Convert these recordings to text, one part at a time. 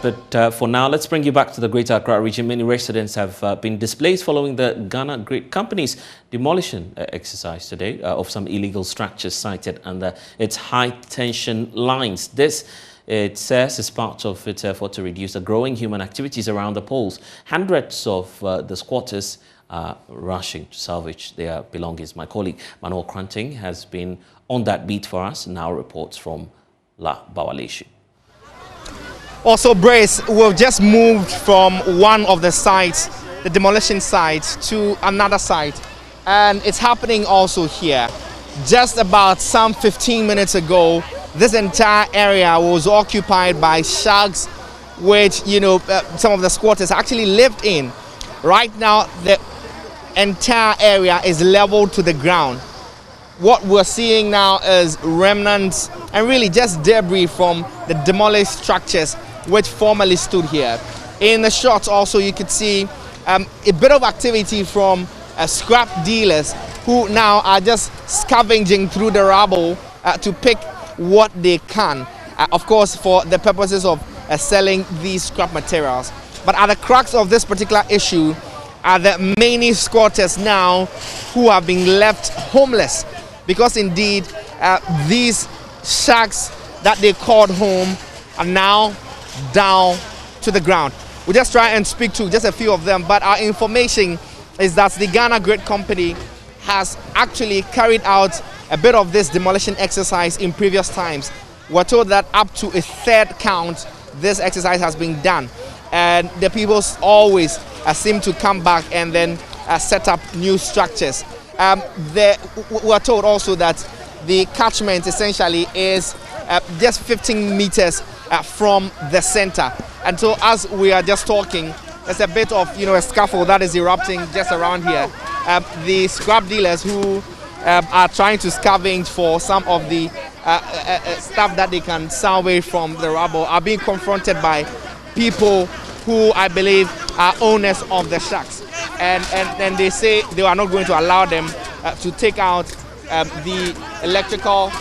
But for now, let's bring you back to the Greater Accra region. Many residents have been displaced following the Ghana Grid Company's demolition exercise today of some illegal structures sited under its high-tension lines. This, it says, is part of its effort to reduce the growing human activities around the poles. Hundreds of the squatters are rushing to salvage their belongings. My colleague Manuel Cranting has been on that beat for us, now reports from La Bawaleshi. Also, Brace, we've just moved from one of the sites, the demolition site, to another site, and it's happening also here. Just about some 15 minutes ago, this entire area was occupied by shacks, which, some of the squatters actually lived in. Right now, the entire area is leveled to the ground. What we're seeing now is remnants and really just debris from the demolished structures which formerly stood here. In the shots also you could see a bit of activity from scrap dealers who now are just scavenging through the rubble to pick what they can, of course for the purposes of selling these scrap materials. But at the crux of this particular issue are the many squatters now who have been left homeless, because indeed these shacks that they called home are now down to the ground. We'll just try and speak to just a few of them, but our information is that the Ghana Grid Company has actually carried out a bit of this demolition exercise in previous times. We're told that up to a third count this exercise has been done, and the people always seem to come back and then set up new structures. We're told also that the catchment essentially is just 15 meters from the center, and so as we are just talking, there's a bit of a scuffle that is erupting just around here. The scrap dealers who are trying to scavenge for some of the stuff that they can salvage from the rubble are being confronted by people who I believe are owners of the shacks, and they say they are not going to allow them to take out the electrical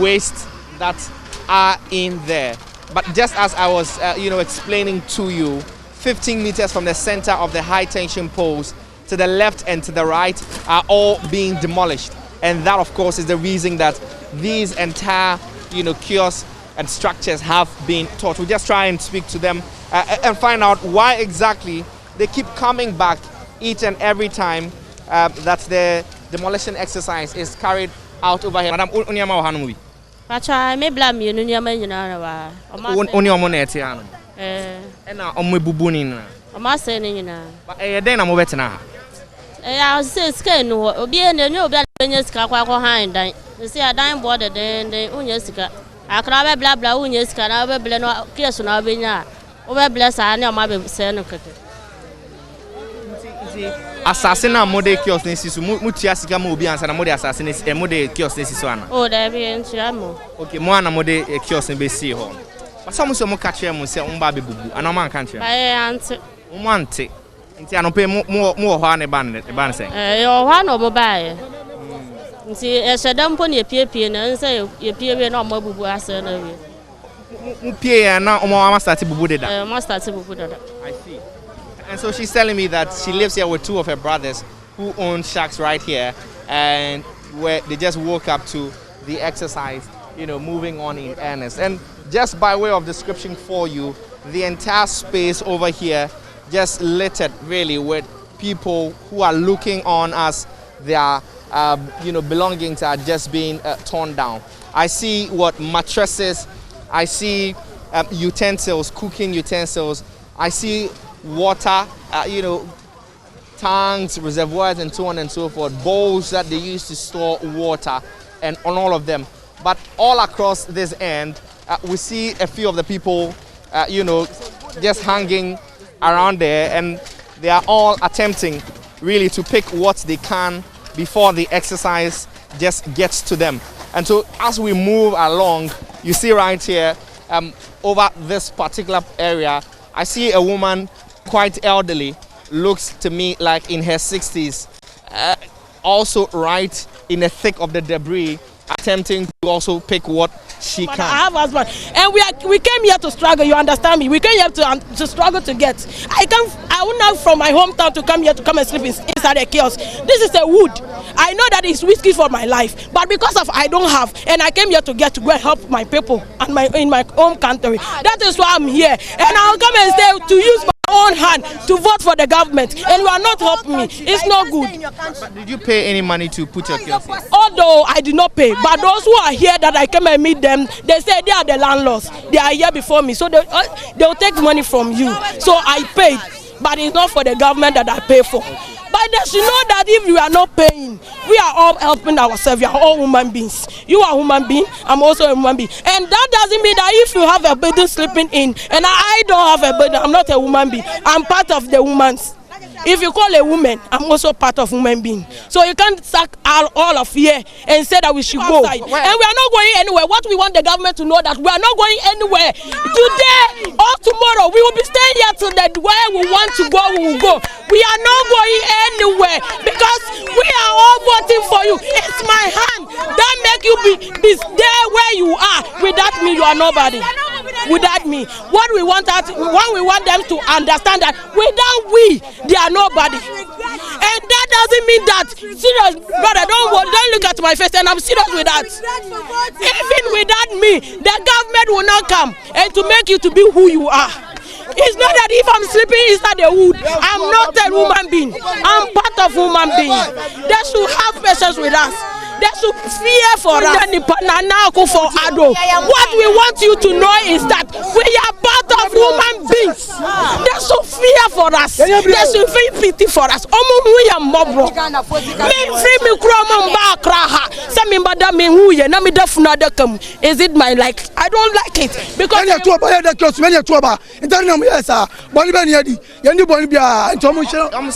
waste that are in there. But just as I was explaining to you, 15 meters from the center of the high tension poles to the left and to the right are all being demolished, and that of course is the reason that these entire kiosks and structures have been torched. We'll just try and speak to them and find out why exactly they keep coming back each and every time that the demolition exercise is carried out over here. Madam, I may blame you, Nunyama. Only on Monetiano. And now on my bubunin. I must say, but then I'm over now. I was saying, skin, or be in the new black Venus behind. You see, I dine border then the Unyesca. I can blah blah Unyesca, I will blend Kias on Albina. Over bless, I know my son. Assassin mode kios nesi mutiasika mo obi ansa na mode assassin nesi mode kios nesi so ana. Oh, there be enchiamo. Okay, mo ana mode kios ne be si ho. But some so mo catch mo se mba be bubu. Ana man kan che. Ai ante. Mo ante. Nti anope mo ho ne ban sen. Yo ho no mo bae. Nti e shedam po ne piepie na nse ye piepie na mo bubu ase na wi. Mo pie na o mo start bubu de da. Mo start bubu da. I see. And so she's telling me that she lives here with two of her brothers who own shacks right here, and where they just woke up to the exercise, moving on in earnest. And just by way of description for you, the entire space over here just littered really with people who are looking on as their belongings are just being torn down. I see mattresses, I see utensils, cooking utensils, I see water, tanks, reservoirs, and so on and so forth, bowls that they use to store water, and on all of them. But all across this end, we see a few of the people, just hanging around there, and they are all attempting really to pick what they can before the exercise just gets to them. And so as we move along, you see right here, over this particular area, I see a woman quite elderly, looks to me like in her 60s, also right in the thick of the debris, attempting to also pick what she can. I have a husband, and we came here to struggle. You understand me? We came here to struggle to get. I went out from my hometown to come here to come and sleep inside a kiosk. This is a wood. I know that it's risky for my life, but because of I don't have, and I came here to go and help my people and in my home country. That is why I'm here, and I'll come and stay to use my own hand to vote for the government, and you are not helping me. It's not good. But did you pay any money to put your kiosk here? Although I did not pay, but those who are here that I came and meet them, they say they are the landlords. They are here before me, so they'll take money from you. So I paid, but it's not for the government that I pay for. But they should know that if you are not paying, we are all helping ourselves. We are all human beings. You are a human being. I'm also a human being. And that doesn't mean that if you have a burden sleeping in, and I don't have a burden, I'm not a human being. I'm part of the woman's. If you call a woman, I'm also part of human being. So you can't sack all of here and say that we should go. And we are not going anywhere. What we want the government to know that we are not going anywhere. Today or tomorrow, we will be staying here till that where we want to go, we will go. We are not going anywhere because we are all voting for you. It's my hand that make you be there where you are. Without me, you are nobody. Without me, what we want them to understand that without we, they are nobody. And that doesn't mean that, serious brother, don't look at my face, and I'm serious with that. Even without me, the government will not come and to make you to be who you are. It's not that if I'm sleeping inside the wood, I'm not a human being. I'm part of human being. They should have patience with us. They should fear for us. What we want you to know is that we are part of human beings. They should fear for us. They should feel pity for us. Is it my like? I don't like it because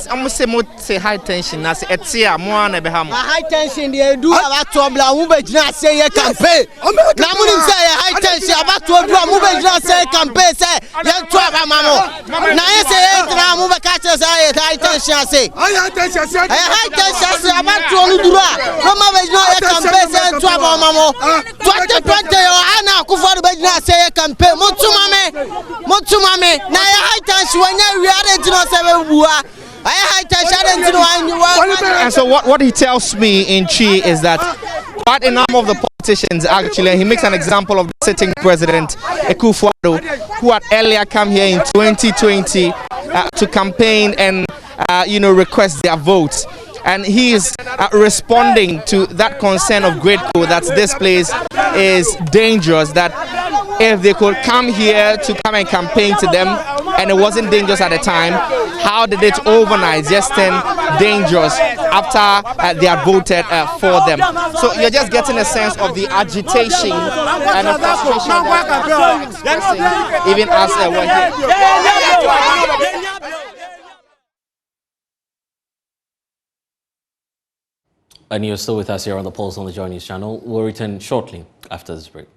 I'm say high tension. I say high tension. About to say a campaign. Namun say high tension about to say campaign. Say, young Twaba Mamo. Now I say, Namu catches high tension. Say, high tension about to do. Mama is not a campaign. Say, Twaba Mamo. 2020 or Anna Kufor Bedna say a campaign. Motumame. Now high tension when you are to know. And so what he tells me in Chi is that quite a number of the politicians actually, he makes an example of the sitting president Akufo-Addo, who had earlier come here in 2020 to campaign and request their votes. And he is responding to that concern of GRICo that this place is dangerous, that if they could come here to come and campaign to them and it wasn't dangerous at the time, how did it overnight just turn dangerous after they had voted for them? So you're just getting a sense of the agitation and the frustration that people are expressing even as we're here. And you're still with us here on the Pulse on the Joy News channel. We'll return shortly after this break.